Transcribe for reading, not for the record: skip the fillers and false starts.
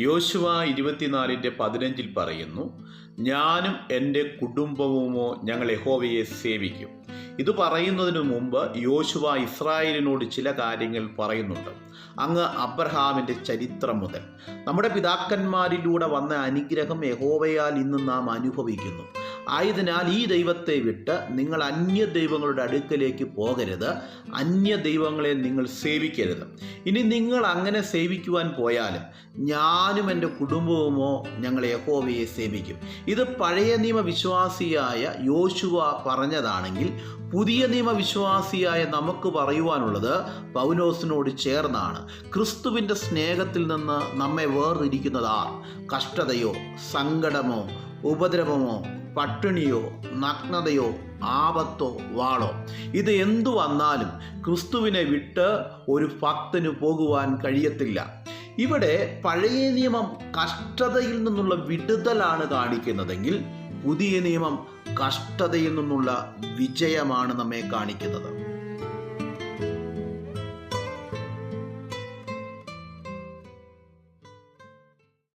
യോശുവ 24:15 പറയുന്നു, ഞാനും എൻ്റെ കുടുംബവുമോ ഞങ്ങൾ യഹോവയെ സേവിക്കും. ഇത് പറയുന്നതിന് മുമ്പ് യോശുവ ഇസ്രായേലിനോട് ചില കാര്യങ്ങൾ പറയുന്നുണ്ട്. അങ്ങ് അബ്രഹാമിൻ്റെ ചരിത്രം മുതൽ നമ്മുടെ പിതാക്കന്മാരിലൂടെ വന്ന അനുഗ്രഹം യഹോവയാൽ ഇന്ന് നാം അനുഭവിക്കുന്നു. ആയതിനാൽ ഈ ദൈവത്തെ വിട്ട് നിങ്ങൾ അന്യ ദൈവങ്ങളുടെ അടുക്കലേക്ക് പോകരുത്, അന്യ ദൈവങ്ങളെ നിങ്ങൾ സേവിക്കരുത്. ഇനി നിങ്ങൾ അങ്ങനെ സേവിക്കുവാൻ പോയാലും ഞാനും എൻ്റെ കുടുംബവുമോ ഞങ്ങൾ യഹോവയെ സേവിക്കും. ഇത് പഴയ നിയമ വിശ്വാസിയായ യോശുവ പറഞ്ഞതാണെങ്കിൽ പുതിയ നിയമ വിശ്വാസിയായ നമുക്ക് പറയുവാനുള്ളത് പൗലോസിനോട് ചേർന്നാണ്. ക്രിസ്തുവിൻ്റെ സ്നേഹത്തിൽ നിന്ന് നമ്മെ വേർതിരിക്കുന്നതാർ? കഷ്ടതയോ, സങ്കടമോ, ഉപദ്രവമോ, പട്ടിണിയോ, നഗ്നതയോ, ആപത്തോ, വാളോ, ഇത് എന്തു വന്നാലും ക്രിസ്തുവിനെ വിട്ട് ഒരു ഭക്തന് പോകുവാൻ കഴിയത്തില്ല. ഇവിടെ പഴയ നിയമം കഷ്ടതയിൽ നിന്നുള്ള വിടുതലാണ് കാണിക്കുന്നതെങ്കിൽ പുതിയ നിയമം കഷ്ടതയിൽ നിന്നുള്ള വിജയമാണ് നമ്മെ കാണിക്കുന്നത്.